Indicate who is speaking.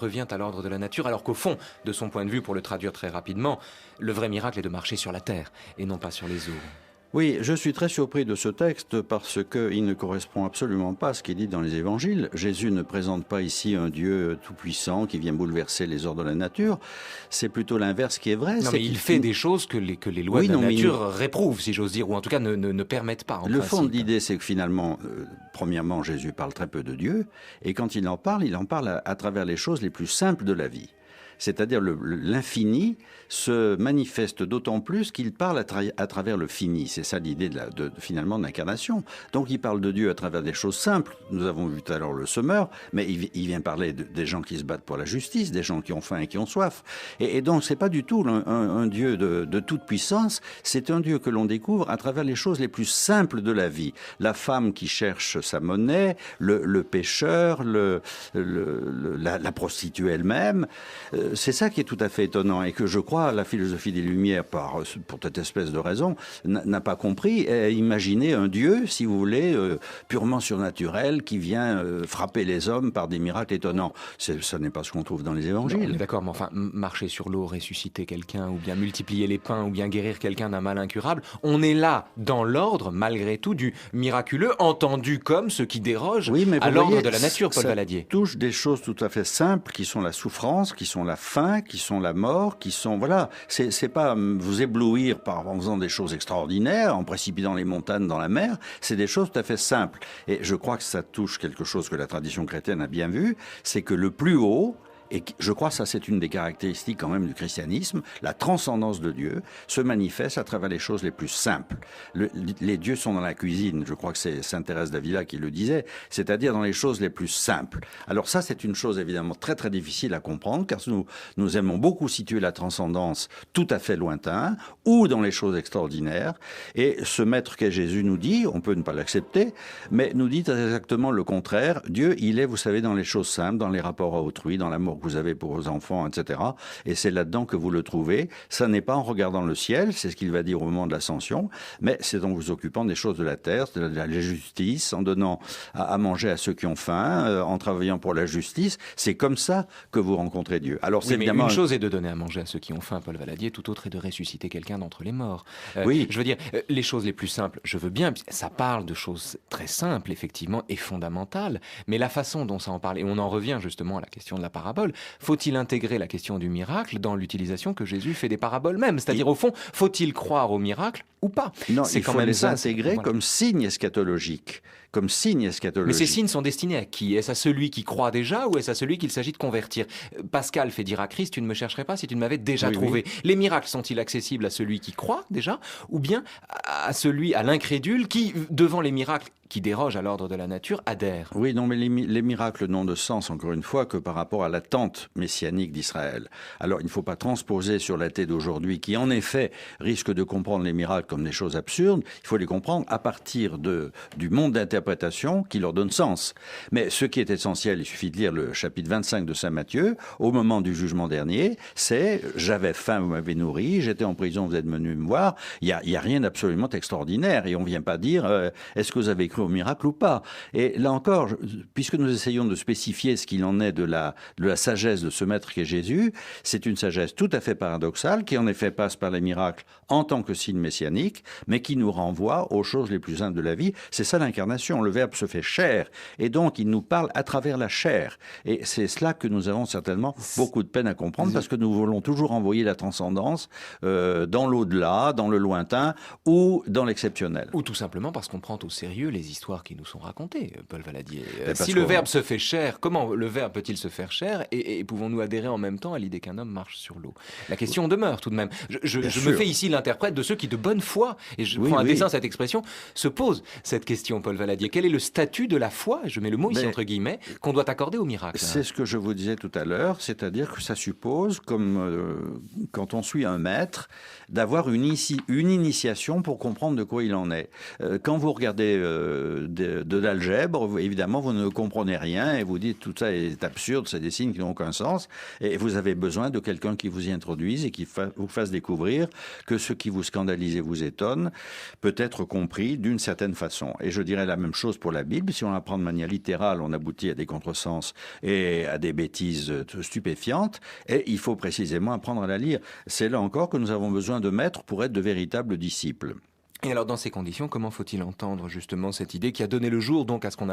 Speaker 1: revient à l'ordre de la nature, alors qu'au fond, de son point de vue, pour le traduire très rapidement, le vrai miracle est de marcher sur la terre et non pas sur les eaux.
Speaker 2: Oui, je suis très surpris de ce texte parce qu'il ne correspond absolument pas à ce qui est dit dans les évangiles. Jésus ne présente pas ici un Dieu tout-puissant qui vient bouleverser les ordres de la nature. C'est plutôt l'inverse qui est vrai.
Speaker 1: Non, mais il fait des choses que les lois de la nature réprouvent, si j'ose dire, ou en tout cas ne permettent pas.
Speaker 2: Le fond de l'idée, c'est que finalement, premièrement, Jésus parle très peu de Dieu, et quand il en parle à travers les choses les plus simples de la vie. C'est-à-dire l'infini se manifeste d'autant plus qu'il parle à travers le fini. C'est ça l'idée finalement de l'incarnation. Donc il parle de Dieu à travers des choses simples. Nous avons vu tout à l'heure le semeur, mais il vient parler des gens qui se battent pour la justice, des gens qui ont faim et qui ont soif. Et donc c'est pas du tout un Dieu de toute puissance, c'est un Dieu que l'on découvre à travers les choses les plus simples de la vie. La femme qui cherche sa monnaie, le pêcheur, la prostituée elle-même. C'est ça qui est tout à fait étonnant et que je crois la philosophie des Lumières, pour cette espèce de raison, n'a pas compris. Imaginer un Dieu, si vous voulez, purement surnaturel, qui vient frapper les hommes par des miracles étonnants. Ça n'est pas ce qu'on trouve dans les évangiles.
Speaker 1: On est d'accord, mais enfin, marcher sur l'eau, ressusciter quelqu'un, ou bien multiplier les pains, ou bien guérir quelqu'un d'un mal incurable, on est là dans l'ordre, malgré tout, du miraculeux, entendu comme ce qui déroge à l'ordre de la nature, Paul Valadier.
Speaker 2: Touche des choses tout à fait simples, qui sont la souffrance, qui sont la faim, qui sont la mort, qui sont... Voilà, c'est pas vous éblouir en faisant des choses extraordinaires, en précipitant les montagnes dans la mer, c'est des choses tout à fait simples. Et je crois que ça touche quelque chose que la tradition chrétienne a bien vu, c'est que le plus haut... Et je crois que ça, c'est une des caractéristiques quand même du christianisme. La transcendance de Dieu se manifeste à travers les choses les plus simples. Les dieux sont dans la cuisine. Je crois que c'est Sainte Thérèse d'Avila qui le disait. C'est-à-dire dans les choses les plus simples. Alors ça, c'est une chose évidemment très très difficile à comprendre car nous aimons beaucoup situer la transcendance tout à fait lointain ou dans les choses extraordinaires. Et ce maître qu'est Jésus nous dit, on peut ne pas l'accepter, mais nous dit exactement le contraire. Dieu, il est, vous savez, dans les choses simples, dans les rapports à autrui, dans l'amour que vous avez pour vos enfants, etc. Et c'est là-dedans que vous le trouvez. Ça n'est pas en regardant le ciel, c'est ce qu'il va dire au moment de l'ascension, mais c'est en vous occupant des choses de la terre, de la justice, en donnant à manger à ceux qui ont faim, en travaillant pour la justice. C'est comme ça que vous rencontrez Dieu.
Speaker 1: Alors, c'est évidemment... Une chose est de donner à manger à ceux qui ont faim, Paul Valadier, tout autre est de ressusciter quelqu'un d'entre les morts.
Speaker 2: Oui.
Speaker 1: Je veux dire, les choses les plus simples, je veux bien, ça parle de choses très simples, effectivement, et fondamentales, mais la façon dont ça en parle, et on en revient justement à la question de la parabole, faut-il intégrer la question du miracle dans l'utilisation que Jésus fait des paraboles même? C'est-à-dire, au fond, faut-il croire au miracle ou pas?
Speaker 2: Non, il faut les intégrer comme signe eschatologique. Comme signe eschatologique.
Speaker 1: Mais ces signes sont destinés à qui? Est-ce à celui qui croit déjà ou est-ce à celui qu'il s'agit de convertir? Pascal fait dire à Christ, tu ne me chercherais pas si tu ne m'avais déjà trouvé. Oui. Les miracles sont-ils accessibles à celui qui croit déjà ou bien à l'incrédule qui, devant les miracles qui dérogent à l'ordre de la nature, adhère?
Speaker 2: Oui, non, mais les miracles n'ont de sens, encore une fois, que par rapport à l'attente messianique d'Israël. Alors, il ne faut pas transposer sur l'athée d'aujourd'hui, qui en effet risque de comprendre les miracles comme des choses absurdes. Il faut les comprendre à partir du monde d'interprétation qui leur donne sens. Mais ce qui est essentiel, il suffit de lire le chapitre 25 de Saint Matthieu, au moment du jugement dernier, c'est « j'avais faim, vous m'avez nourri, j'étais en prison, vous êtes venu me voir ». Il y a rien d'absolument extraordinaire et on ne vient pas dire est-ce que vous avez cru au miracle ou pas. Et là encore, puisque nous essayons de spécifier ce qu'il en est de la sagesse de ce maître qui est Jésus, c'est une sagesse tout à fait paradoxale qui en effet passe par les miracles en tant que signe messianique, mais qui nous renvoie aux choses les plus simples de la vie. C'est ça l'incarnation. Le Verbe se fait chair et donc il nous parle à travers la chair. Et c'est cela que nous avons certainement beaucoup de peine à comprendre parce que nous voulons toujours envoyer la transcendance dans l'au-delà, dans le lointain ou dans l'exceptionnel.
Speaker 1: Ou tout simplement parce qu'on prend au sérieux les histoires qui nous sont racontées, Paul Valadier. Si le Verbe se fait chair, comment le Verbe peut-il se faire chair et pouvons-nous adhérer en même temps à l'idée qu'un homme marche sur l'eau? La question demeure tout de même. Je me fais ici l'interprète de ceux qui de bonne foi, et je prends à dessein cette expression, se posent cette question, Paul Valadier. Quel est le statut de la foi, je mets le mot ici entre guillemets, qu'on doit accorder au miracle?
Speaker 2: C'est ce que je vous disais tout à l'heure, c'est-à-dire que ça suppose, comme quand on suit un maître, d'avoir une initiation pour comprendre de quoi il en est. Quand vous regardez de l'algèbre, évidemment, vous ne comprenez rien et vous dites tout ça est absurde, c'est des signes qui n'ont aucun sens. Et vous avez besoin de quelqu'un qui vous y introduise et qui vous fasse découvrir que ce qui vous scandalise et vous étonne peut être compris d'une certaine façon. Et je dirais la même même chose pour la Bible. Si on la prend de manière littérale, on aboutit à des contresens et à des bêtises stupéfiantes. Et il faut précisément apprendre à la lire. C'est là encore que nous avons besoin de maîtres pour être de véritables disciples.
Speaker 1: Et alors, dans ces conditions, comment faut-il entendre justement cette idée qui a donné le jour donc à ce qu'on